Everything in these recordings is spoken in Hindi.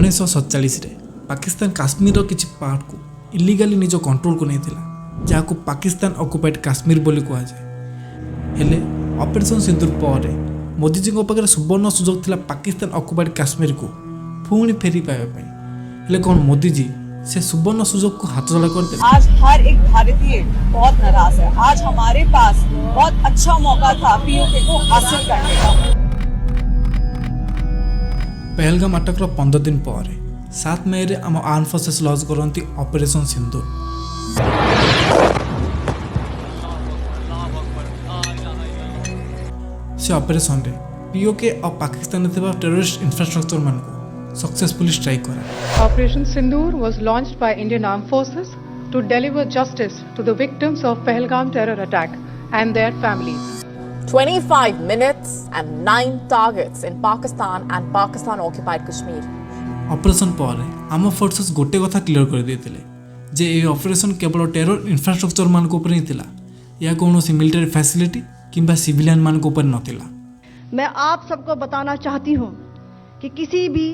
1947 पाकिस्तान काश्मीर किसी पार्ट को इलीगली निज कंट्रोल को नहीं जहाँ को पाकिस्तान ऑक्युपाइड काश्मीर बोली कहुए। हेले ऑपरेशन सिंदूर पर मोदी जी पाखे सुवर्ण सुजोग थिला पाकिस्तान ऑक्युपाइड काश्मीर को पुणी फेरी पाइबा हेले कौन मोदी जी से सुवर्ण सुजोग को हाथ चला कर दे। आज हर एक भारतीय बहुत नाराज है। आज हमारे पास बहुत अच्छा मौका था पीओके को हासिल करने का। पहलगाम अटैक 15 दिन पर 7 मई रे आम आर्म फोर्सेस लॉन्च करती ऑपरेशन सिंदूर। से ऑपरेशन रे पीओके और पाकिस्तान में टेररिस्ट इंफ्रास्ट्रक्चर मान को सक्सेसफुली स्ट्राइक करा। Operation Sindoor was launched by Indian Armed Forces to deliver justice to the victims of Pahalgam terror attack and their families. 25 minutes and 9 targets in Pakistan and Pakistan occupied Kashmir. Operation पर आम फोर्सेस गोटे कथा क्लियर कर देते जे ये ऑपरेशन केवल टेरर इंफ्रास्ट्रक्चर मान को ऊपर नहीं थिला या कौन मिलिटरी फैसिलिटी किंबा सिविलियन मान को ऊपर नथिला। मैं आप सबको बताना चाहती हूँ कि किसी भी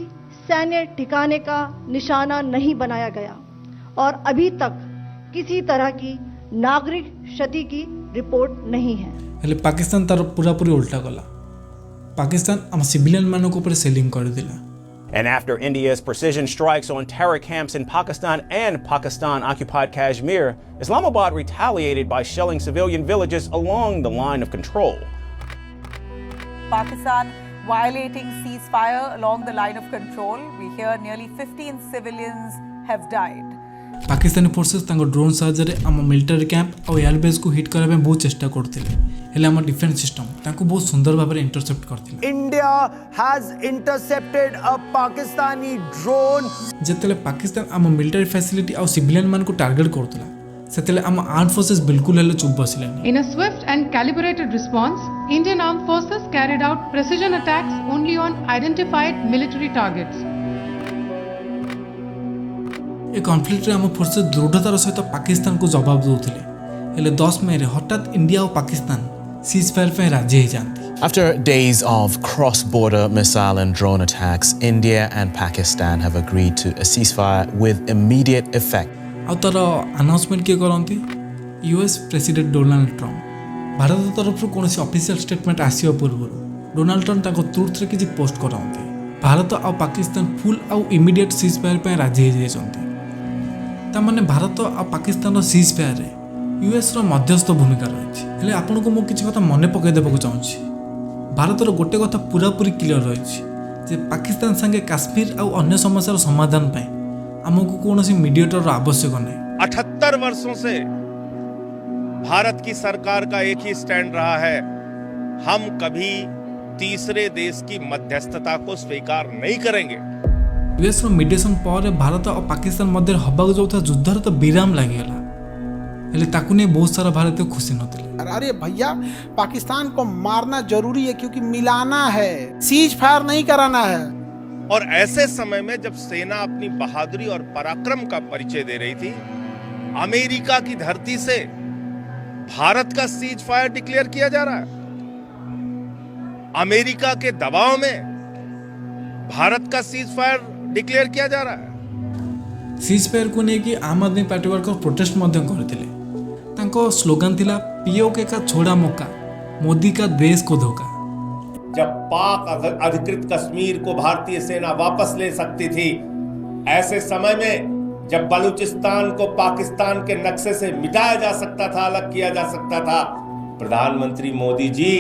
सैन्य ठिकाने का निशाना नहीं बनाया गया और अभी तक किसी तरह की नागरिक क्षति की रिपोर्ट नहीं है। हेले पाकिस्तान तार पूरा पूरी उल्टा कला। पाकिस्तान आम सिविलियन मान को ऊपर सेलिंग कर दिला। And after India's precision strikes on terror camps in Pakistan and Pakistan-occupied Kashmir, Islamabad retaliated by shelling civilian villages along the line of control. Pakistan violating ceasefire along the line of control. We hear nearly 15 civilians have died. Pakistani forces drone साहाଯ୍ୟରେ आम मिलिटरी कैंप और एयरबेस को हिट करबे बहुत चेष्टा करते हेले आम डिफेंस सिस्टम बहुत सुंदर भाव में इंटरसेप्ट करथिले। India has intercepted a Pakistani drone. जेतेले Pakistan आम मिलिटरी फैसिलिटी और सिविलियन मान को टारगेट करथला सेतेले आम आर्म फोर्सेस बिल्कुल हेले चुप बसिलेनी। In a swift and calibrated response, Indian Armed Forces carried out precision attacks only on identified military targets. A conflict रे आम फोर्सेस दृढ़तार सहित पाकिस्तान को जवाब देउथिले हेले 10 मई रे हठात इंडिया और पाकिस्तान सीजफायर पे राजी हो जाती। After days of cross-border missile and drone attacks, India and Pakistan have agreed to a ceasefire with immediate effect. आ तार अनाउंसमेंट किए करती US president Donald Trump. Bharat तरफ कौन ऑफिशियल स्टेटमेंट आसिया पूर्व डोनाल्ड ट्रम्प ट्रुथ रे किसी पोस्ट कराते भारत और पाकिस्तान फुल आउ इमिडिएट सीजफायर पे राजी हो जाते। तामाने भारत और पाकिस्तान सीजफायर रे यूएस रो मध्यस्थ भूमिका रही है। आपन को किसी कथा मन पकई देबा चाहूँगी। भारतर गोटे कथा पूरा पूरी क्लियर रही जे पाकिस्तान संगे काश्मीर और अन्य समस्यार समाधान पाए हमको कौन मीडिएटर आवश्यक नहीं। 78 वर्षों से भारत की सरकार का एक ही स्टैंड रहा है, हम कभी तीसरे देश की मध्यस्थता को स्वीकार नहीं करेंगे। यूएस रो मीडिएशन पर भारत और पाकिस्तान मध्य हबाक जाउथा युद्धर तो विराम लागेला हेले ताकू ने बहुत सारा भारतीय खुशी नथिले। अरे भैया पाकिस्तान को मारना जरूरी है क्योंकि मिलाना है, सीज फायर नहीं कराना है। और ऐसे समय में जब सेना अपनी बहादुरी और पराक्रम का परिचय दे रही थी, अमेरिका की धरती से भारत का सीज फायर डिक्लेयर किया जा रहा है। अमेरिका के दबाव में भारत का सीज फायर डिक्लेयर किया जा रहा है। सीज फायर को लेकिन आम आदमी पार्टी वर्कर प्रोटेस्ट करते स्लोगन थिला पीओके का छोड़ा मौका, मोदी का देश को धोखा। जब पाक अधिकृत कश्मीर को भारतीय सेना वापस ले सकती थी, ऐसे समय में जब बलूचिस्तान को पाकिस्तान के नक्शे से मिटाया जा सकता था, अलग किया जा सकता था, प्रधानमंत्री मोदी जी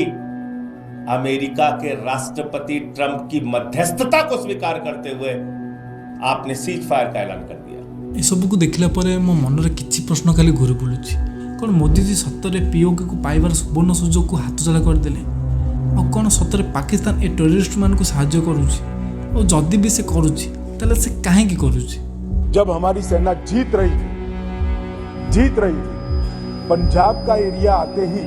अमेरिका के राष्ट्रपति ट्रंप की मध्यस्थता को स्वीकार करते हुए आपने सीज फायर का ऐलान कर दिया। ये सब को देखला परे मो मन रे किछि प्रश्न खाली घुरी बुलुछि कौन मोदी जी सतरे पीओके को पाइबार सुवर्ण सुजोग को हाथ चला कर देले और कौन सतरे पाकिस्तान ए टेररिस्ट मान को सहायता करूछि और जदी भी से करूछि तले से काहे की करूछि। जब हमारी सेना जीत रही थी पंजाब का एरिया आते ही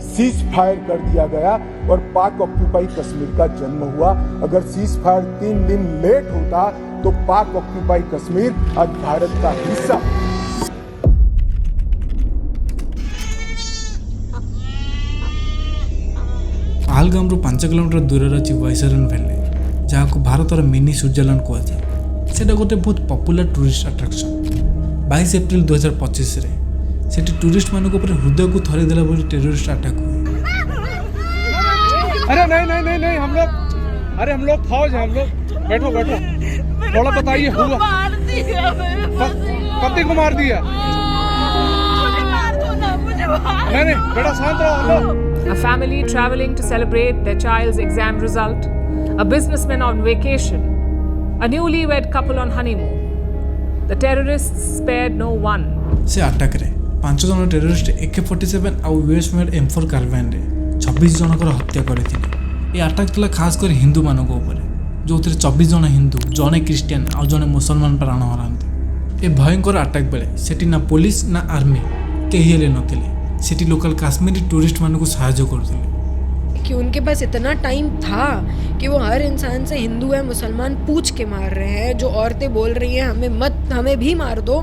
सीज फायर कर दिया गया और पाक ऑक्यूपाई कश्मीर का जन्म हुआ। अगर सीज फायर 3 दिन लेट होता तो पाक ऑक्यूपाई कश्मीर आज भारत का हिस्सा। पहलगाम 5 किलोमीटर दूर अच्छी वैसरन भैली जहाँ को भारत मिनी स्विट्जरलैंड कहुए সেটা গোटे बहुत पॉपुलर टूरिस्ट अट्राक्शन 22 एप्रिल 2025 रे सेठी टूरिस्ट मानक ऊपर हृदय को थरे देला बोली टेररिस्ट अटैक हुए। अरे नहीं हम लोग फौज हैं, हम लोग बैठो थोड़ा बताइए हुआ पति को मार दिया? नहीं बेटा शांत रहो। A family traveling to celebrate their child's exam result, a businessman on vacation, a newlywed couple on honeymoon. The terrorists spared no one. से अटैक रे 5 जन टेररिस्ट AK-47 और US मेड M4 कार्बाइन रे 26 जनकर हत्या करथिले। ये अटैक तला खास कर हिंदू मानक ऊपर जो 24 जन हिंदू, जने क्रिश्चियन और जने मुसलमान प्राण हरांते। ये भयंकर अटैक बेले सेठी ना पुलिस ना आर्मी केही हेले नथिले, सेठी लोकल काश्मीरी टूरिस्ट मानक सहायता करथिले कि उनके पास इतना टाइम था कि वो हर इंसान से हिंदू है मुसलमान पूछ के मार रहे हैं। जो औरतें बोल रही हैं हमें भी मार दो,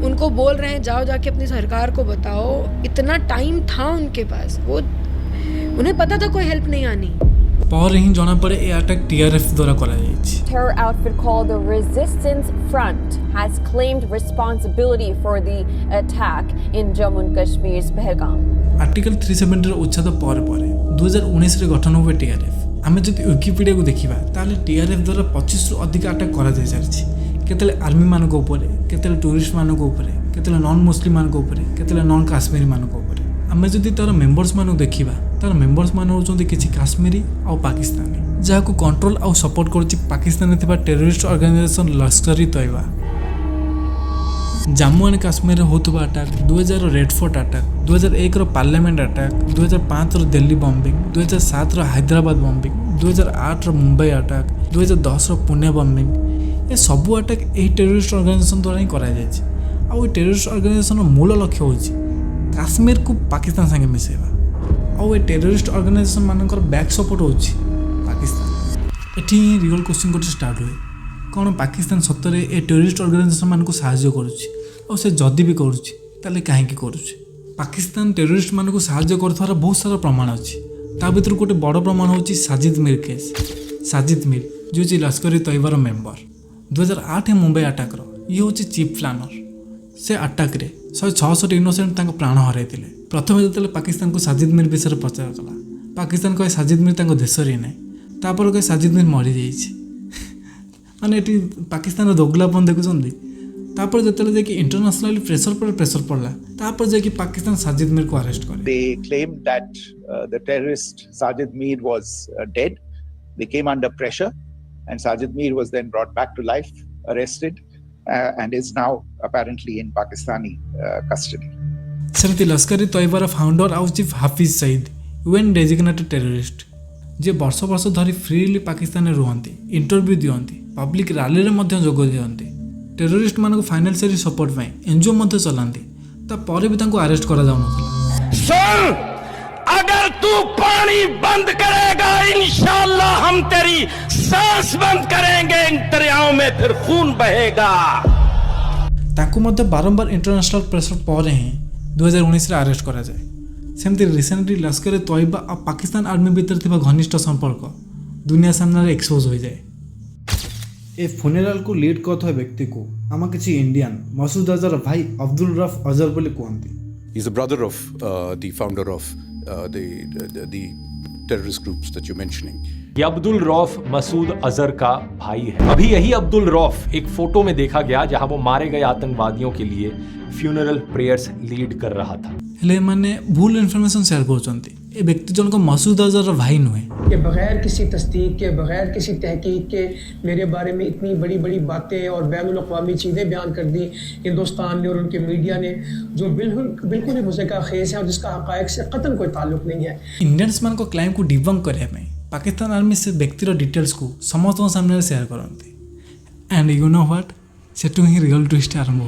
उनको बोल रहे हैं जाओ जाके अपनी सरकार को बताओ। इतना टाइम था उनके पास, वो उन्हें पता था कोई हेल्प नहीं आनी। पर ही जना पड़े ये अटैक TRF द्वारा करा जायछि। Terror outfit called the Resistance Front has claimed responsibility for the attack in Jammu and Kashmir's Pahalgam. Article 370 ର उच्छेद पर 2019 रे गठन हुए TRF। आमे जदि विकिपीडिया को देखिबा ताले TRF द्वारा 25 रु अधिक अटैक करा जाय सारछि। केतले आर्मी मानक ऊपर, केतले टूरिस्ट मानक ऊपर, केतले नॉन मुस्लिम मानक ऊपर, केतले नॉन काश्मीरी मानक ऊपर। आमे जदि तार मेंबर्स मानक देखिबा तार मेंबर्स मान होचंती किछि काश्मीरी और पाकिस्तानी जाहाको कंट्रोल और सपोर्ट करछि पाकिस्तान थिबा terrorist organisation Lashkar-e-Taiba. Jammu and Kashmir होतबा अटैक 2000 रेड फोर्ट अटैक, 2001 रो पार्लियामेंट अटैक, 2005 रो दिल्ली बॉम्बिंग, 2007 रो हैदराबाद बॉम्बिंग, 2008 रो मुंबई अटैक, 2010 रो पुणे बॉम्बिंग। ये सब अटैक एही टेररिस्ट ऑर्गेनाइजेशन द्वारा ही करा जायछि। आ ओ टेररिस्ट ऑर्गेनाइजेशन रो मूल लक्ष्य होछि काश्मीर को पाकिस्तान संगे मिसेबा। और ये टेररिस्ट ऑर्गेनाइजेशन मानकर बैक सपोर्ट होछि पाकिस्तान। एठी रियल क्वेश्चन गोटे स्टार्ट हुए कौन पाकिस्तान सत्तरे ए टेररिस्ट ऑर्गेनाइजेशन मान को साहाय्य करुछि और से जदि भी करुछि ताले काहेकि करुछि। पाकिस्तान टेररिस्ट मान को साहाय्य करथार बहुत सारा प्रमाण अछि। ता भीतर गोटे बड़ प्रमाण होछि साजिद मीर केस। साजिद मीर जो छि लश्कर-ए-तैयबार मेंबर 2008 मुंबई अटैक रो ये होछि चीफ प्लानर। से अटैक रे 166 इनोसेंट तांको प्राण हराइथिले। प्रथम जेतले पाकिस्तान को साजिद मीर विषय पचार कला पाकिस्तान कहे साजिद मीर तांको देशर ही नहीं तापर कहे साजिद मीर मरी जाइछि। माने एटी पाकिस्तान दोगलापन देखुछंदी। तापर जेतले जे कि इंटरनेशनली प्रेशर पड़ला तापर जे कि पाकिस्तान साजिद मीर को अरेस्ट करे। They claimed that the terrorist Sajid Mir was dead. They came under pressure and Sajid Mir was then brought back to life, arrested and is now apparently in Pakistani custody. सेमती लश्कर-ए-तैयबार फाउंडर आउ chief Hafiz Saeed UN designated terrorist जे वर्ष वर्ष धरी फ्रीली पाकिस्तान में रुहंती, इंटरव्यू दियंती, पब्लिक रैली रे मध्य जोग दियंती, टेररिस्ट मानक फाइनेंशियल सपोर्ट पई एनजीओ मध्य चलांती। ता परे भी तांको अरेस्ट करा जाउ नथला। सुन, अगर तू पानी बंद करेगा इंशाअल्लाह हम तेरी सांस बंद करेंगे, इन दरियाओं में फिर खून बहेगा। तांको मध्य बारंबार इंटरनेशनल प्रेशर पर ही 2019 रे अरेस्ट करा जाए। सेमती रिसेंटली लश्कर-ए-तैयबा और पाकिस्तान आर्मी भीतर थिबा घनिष्ठ संपर्क दुनिया सामने एक्सपोज हो जाए। ए फ्यूनेराल को लीड करथवा व्यक्ति को आमा किछि इंडियन मसूद अजहर भाई अब्दुल रफ अजहर बोली कहंती। He is the brother of the founder of the terrorist groups that you're mentioning. ये अब्दुल रौफ मसूद अजहर का भाई है। अभी यही अब्दुल रौफ एक फोटो में देखा गया जहां वो मारे गए आतंकवादियों के लिए फ्यूनरल प्रेयर्स लीड कर रहा था। हेले माने भूल इन्फॉर्मेशन शेयर करछंती। ए व्यक्ति जनक मसूद अजहर भाई नुहे कि बगैर किसी तस्दीक के, बगैर किसी तहकीक के मेरे बारे में इतनी बड़ी बड़ी बातें और बैनुल-अक़वामी चीज़ें बयान कर दी हिंदुस्तान ने और उनके मीडिया ने, जो बिल्कुल ही मुज़क्किर खेज़ है और जिसका हक़ाइक़ से क़तन कोई ताल्लुक नहीं है। इंडियंस मान को क्लेम को डिबंक करे में पाकिस्तान आर्मी से व्यक्तिर डिटेल्स को समस्त सामने शेयर करती। एंड यू नो व्हाट सेटू ही रियल ट्विस्ट आरंभ हो।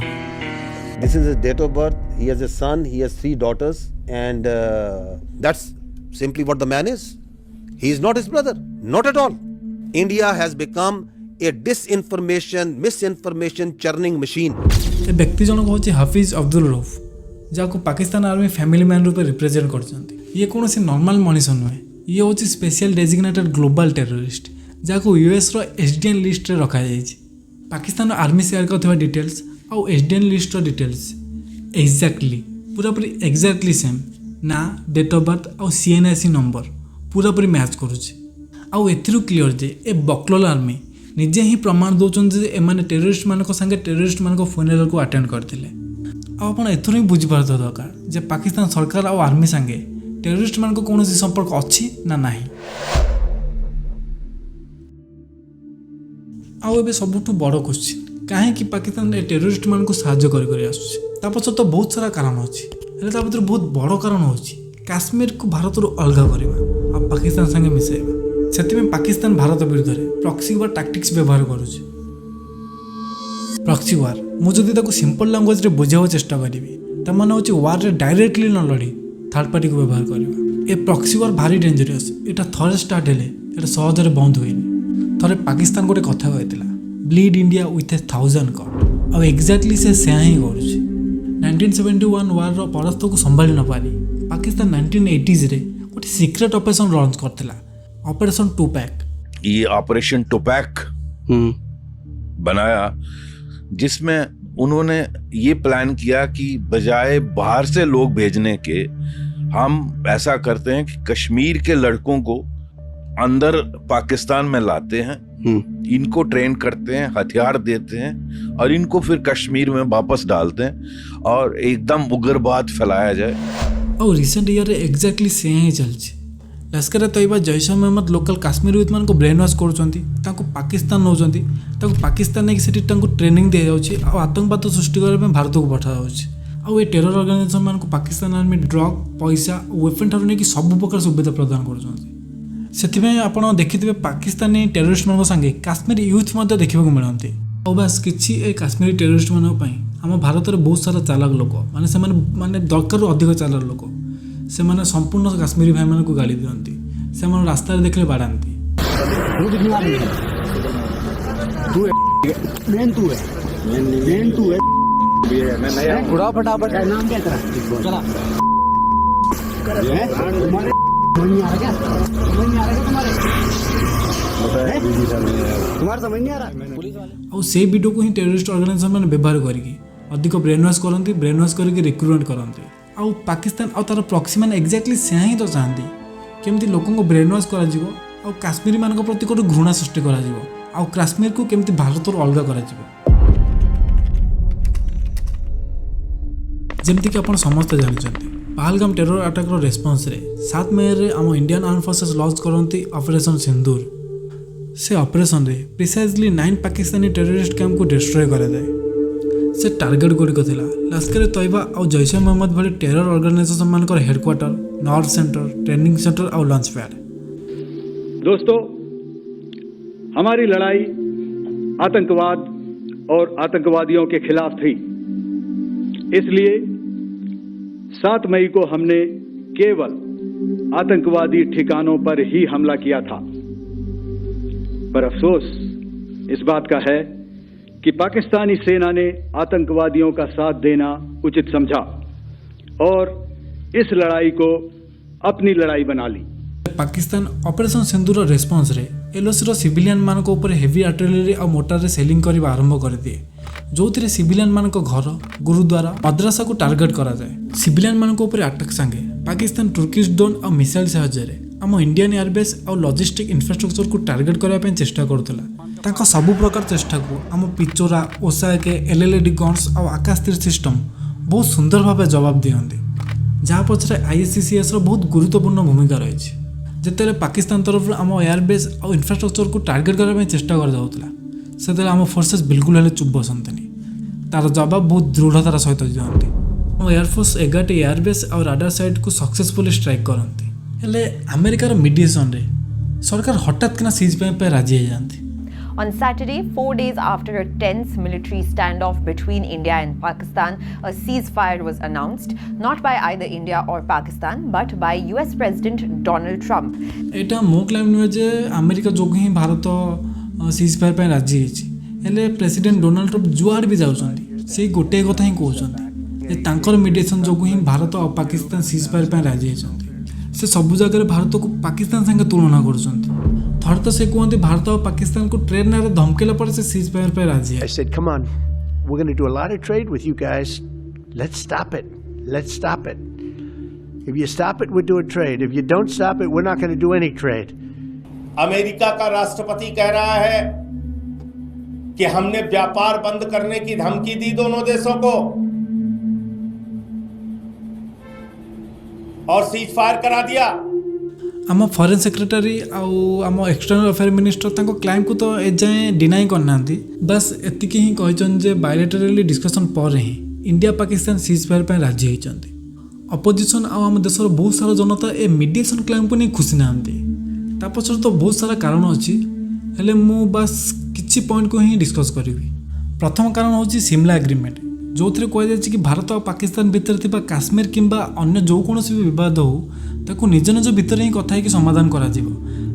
This is his date of birth. He has a son. He has 3 daughters, and that's simply what the man is. He is not his brother, not at all. India has become a misinformation churning machine. ए व्यक्ति जनक होची हाफिज अब्दुल रऊफ जाको पाकिस्तान आर्मी फैमिली मैन रूप रिप्रेजेंट करछंती। ये कोनोसी नॉर्मल मनीष नुहे। ये होची स्पेशल डेजिग्नेटेड ग्लोबल टेररिस्ट जाको यूएस रो एसडीएन लिस्ट रे रखा जायछि। पाकिस्तान आर्मी शेयर करथिबा डिटेल्स आउ एसडीएन लिस्ट डिटेल्स एक्जाक्टली पूरापूरी एक्जाक्टली सेम ना डेट ऑफ बर्थ आउ सीएनआईसी नंबर पूरापूरी मैच करुचे आउ एथिरु क्लियर जे ए बकलोल आर्मी निजे ही प्रमाण दौरान जे एमाने टेररिस्ट मानक संगे टेररिस्ट मानक फ्यूनरल को अटेंड करथिले आपण एथुर ही बुझी पारत दरकार जे पाकिस्तान सरकार आउ आर्मी संगे टेररिस्ट मानक कोनोसी संपर्क अछि ना नाही। आउ एबे सबुठु बड़ क्वेश्चन काहे कि पाकिस्तान ए टेररिस्ट मानक सहायता करि करि आसुछि ता पछ तो बहुत सारा कारण अछि हेले ता भीतर बहुत बड़ कारण होछि काश्मीर को भारत रु अलग करबा आ पाकिस्तान संगे मिसेबा सेति में पाकिस्तान भारत विरुद्ध रे प्रॉक्सी वार टैक्टिक्स व्यवहार करूछि। प्रॉक्सी वार मु जदि ताको सिंपल लैंग्वेज रे बुझावा चेष्टा करिवि त माने होछि वार रे डायरेक्टली न लड़ी थर्ड पार्टी को व्यवहार करबा। ए प्रॉक्सी वार भारी डेंजरस एटा थरे स्टार्ट हेले एटा सहज रे बंद होइनी। थरे पाकिस्तान गोटे कथा कहतिला ब्लीड इंडिया विथ 1000 कट आ एक्जेक्टली से सेया ही करूछि। 1971 वार रो परस्त को संभाली न पारी पाकिस्तान 1980s रे गोटे सीक्रेट ऑपरेशन लॉन्च करथिला ऑपरेशन टूपैक। ये ऑपरेशन टूपैक बनाया जिसमें उन्होंने ये प्लान किया कि बजाय बाहर से लोग भेजने के हम ऐसा करते हैं कि कश्मीर के लड़कों को अंदर पाकिस्तान में लाते हैं, इनको ट्रेन करते हैं, हथियार देते हैं और इनको फिर कश्मीर में वापस डालते हैं और एकदम उग्रवाद फैलाया जाए। और रिसेंट ईयर एग्जैक्टली से ही चलछि। लश्कर तैयबा जैश महमद लोकल काश्मीर यूथ मान को ब्रेन वाश करूछंती ताको पाकिस्तान नौछंती ताको पाकिस्तान ने सेठी ताको ट्रेनिंग दिया जाउछि आ आतंकवाद सृष्टि करबा में भारत को पठा जाउछि आ ए टेरर ऑर्गेनाइजेशन मान को पाकिस्तान आर्मी ड्रग पैसा वेपन ठारू ने कि सब प्रकार सुविधा प्रदान करूछंती। सेथि में आपण देखिथिबे पाकिस्तानी टेररिस्ट मान संगे काश्मीर यूथ मध्ये देखिबा को मिलंती आ बस किछि ए काश्मीरी टेररिस्ट मान पई हम भारत रे बहुत सारा चालाक लोक माने से माने दरकार अधिक चालाक लोक से माने संपूर्ण काश्मीरी भाई मान को गाड़ी दियंती से माने रास्ता देखले बाड़ांती। उड़ा फटाफट नाम क्या तेरा चला तुम्हारे समझ नहीं आ रहा और से वीडियो को ही टेररिस्ट ऑर्गेनाइजेशन माने व्यवहार करके अधिक ब्रेन वॉश करंती ब्रेन वॉश करके रिक्रूटमेंट करंती आउ पाकिस्तान आउ तार प्रॉक्सी मैंने एक्जाक्टली से ही तो चाहती केमती लोकों को ब्रेन वॉश करा जिवो आउ काश्मीरी मान प्रति गोटे घृणा सृष्टि करा जिवो आउ काश्मीर को केमती भारत अलग करा जिवो। जेमती कि आपण समस्त जानछंती पहलगाम टेरर अटैक रो रेस्पॉन्स रे 7 मई रे हम इंडियन आर्म फोर्सेस लॉन्च करंती ऑपरेशन सिंदूर। से ऑपरेशन रे प्रिसाइजली 9 पाकिस्तानी टेररिस्ट कैंप को डिस्ट्रॉय करा जाए। से टार्गेट गुड़िक थिला लश्कर तैयबा और जैश महमद भली टेरर ऑर्गेनाइजेशन मानकर headquarter north centre training centre और लॉन्च पैड। दोस्तों हमारी लड़ाई आतंकवाद और आतंकवादियों के खिलाफ थी, इसलिए 7 मई को हमने केवल आतंकवादी ठिकानों पर ही हमला किया था। पर अफसोस इस बात का है कि पाकिस्तानी सेना ने आतंकवादियों का साथ देना उचित समझा और इस लड़ाई को अपनी लड़ाई बना ली। पाकिस्तान ऑपरेशन सिंदूर रेस्पॉन्स रे एलओसी रो सिविलियन मान को ऊपर हेवी आर्टिलरी और मोटर रे सेलिंग करबा आरंभ कर दिए जो थिरे सिविलियन मान को घर गुरुद्वारा मद्रासा को टार्गेट करा जाए। सिविलियन मान को ऊपर अटैक संगे पाकिस्तान तुर्किश ड्रोन और मिसाइल सहायतारे आम इंडियन एयरबेस और लॉजिस्टिक इंफ्रास्ट्रक्चर को टार्गेट करबा चेष्टा करथला। ताका सब प्रकार चेष्टा को आम पिचोरा ओसाके एलएलडी गन्स और आकाश तीर सिस्टम बहुत सुंदर भाव जवाब दियंती जहाँ पछरे आईएससीसीएस रो बहुत गुरुत्वपूर्ण भूमिका रही। जिते पाकिस्तान तरफ आम एयरबेस और इंफ्रास्ट्रक्चर को टार्गेट करने चेष्टा कर जाऊला से आम फोर्सेस बिल्कुल हेले चुप बसंतनी तार जवाब बहुत दृढ़तार सहित दिखती। आम एयरफोर्स 11टी एयरबेस और राडार साइट को सक्सेसफुली स्ट्राइक करती हेले अमेरिकार मीडिएशन रे सरकार हठात किना सीज पे राजी हो जाती। On Saturday, 4 days after a tense military standoff between India and Pakistan, a ceasefire was announced, not by either India or Pakistan, but by US President Donald Trump. एटा मो क्लेम नुहे जे अमेरिका जोग ही भारत सीजफायर पे राजी होइछि हेले प्रेसिडेंट डोनाल्ड ट्रम्प जुआड भी जाउछन्ती से गोटे कथा ही कहउछन्ती जे तांकर मीडिएशन जोग ही भारत और पाकिस्तान सीजफायर पे राजी होइछन्ती। से सब जगह भारत को पाकिस्तान संगे तुलना करुछन्ती। थोड़े तो से कहते भारत और पाकिस्तान को ट्रेड ना धमकेला पर से सीज फायर पे राजी है। I said, come on, we're going to do a lot of trade with you guys. Let's stop it. Let's stop it. If you stop it, we're doing trade. If you don't stop it, we're not going to do any trade. America का राष्ट्रपति कह रहा है कि हमने व्यापार बंद करने की धमकी दी दोनों देशों को और सीज फायर करा दिया। आम फॉरेन सेक्रेटरी आम एक्सटर्नल अफेयर मिनिस्टर ताको क्लाइम को तो एजाए डिनाई करना बस एतिकी ही कहचन जे बायलेटरली डिस्कशन पर ही इंडिया पाकिस्तान सीज फायर पे राजी होइचंती। अपोजिशन आम देशर बहुत सारा जनता ए मीडिएशन क्लाइम को नहीं खुशी ना ता पछर तो बहुत सारा कारण अच्छी हेले मु बस किछि पॉइंट को ही डिस्कस करी। प्रथम कारण होची सिमला एग्रीमेंट जो थे कहुई कि भारत और पाकिस्तान भितर थिबा काश्मीर किंबा अन्य जो कौन भी विवाद हो ताकू निज निज भितर ही कथा कि समाधान करा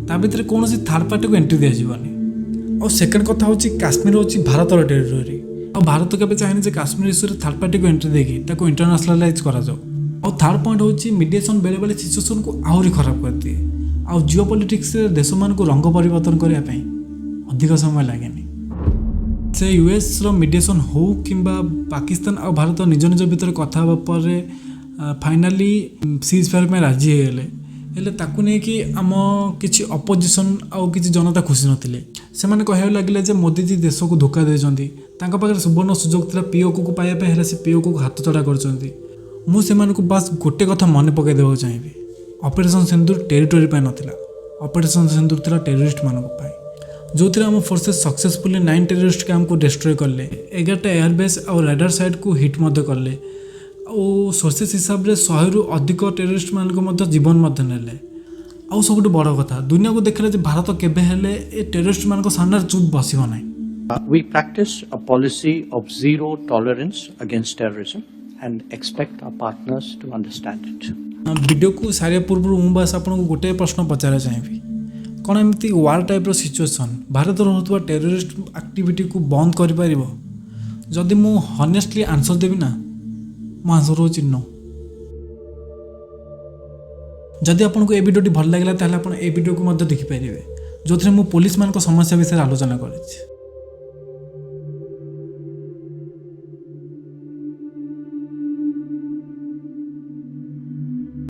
ता भितर कौन थर्ड पार्टी को एंट्री दिया जीवनी। और सेकंड कथा होची काश्मीर होची भारतर टेरिटोरी और भारत केबे चाहेनी जे काश्मीर इश्यू रे थर्ड पार्टी को एंट्री देगी ताकू इंटरनेशनलाइज करा जाओ। और थर्ड पॉइंट होची मीडिएशन बेले बेले सिचुएशन को आहुरी खराब कर दिए और जियोपॉलिटिक्स रे देश मान को रंग परिवर्तन करने पे अधिक समय लागेनी। से यूएस रो मीडिएशन हो किंबा पाकिस्तान और भारत निज निज भितर कथा पर फाइनाली सीज फायर में राजी होगले हेले ताकू नहीं कि आम किसी अपोजिशन आउ किसी जनता खुशी नथिले से माने कहया लगिले जे मोदी जी देश को धोखा देजंती तांका पाखरे सुवर्ण सुजोग थिला पीओके को पाइबा हेले से पीओके को हाथ चढ़ा करचंती। मु से माने को बस गोटे कथा मन पकई देबो चाहिबी ऑपरेशन सिंदूर टेरिटोरी पे नथिला ऑपरेशन सिंदूर थिला टेररिस्ट मानको पाई जो थे आम फोर्सेस सक्सेसफुली 9 टेररिस्ट कैंप को डिस्ट्रॉय करले 11टा एयरबेस और राडार साइट को हिट मध्य करले और सोर्सेस हिसाब से 100 रु अधिक टेररिस्ट मान को जीवन मध्य नेले। आउ सब बड़ कथा दुनिया को देखले भारत केबे हेले ए टेररिस्ट मान को सामने चुप बसिबो नै। We practice a policy of zero tolerance against terrorism and expect our partners to understand it. Video को सारिया पूर्व मु बस आपको गोटे प्रश्न पचारा चाहिए कौन एमती वार टाइप रो सिचुएशन भारत होता टेररिस्ट एक्टिविटी को बंद कर पारिबो जदि मु हनेस्टली आंसर देबी ना मो आंसर होची नो। जदि आपको ए वीडियो भल लगे ताहले आपण ए वीडियो को मध्य देखि पारिबे जो थरे मु पुलिस मान को समस्या विषय आलोचना करिछि।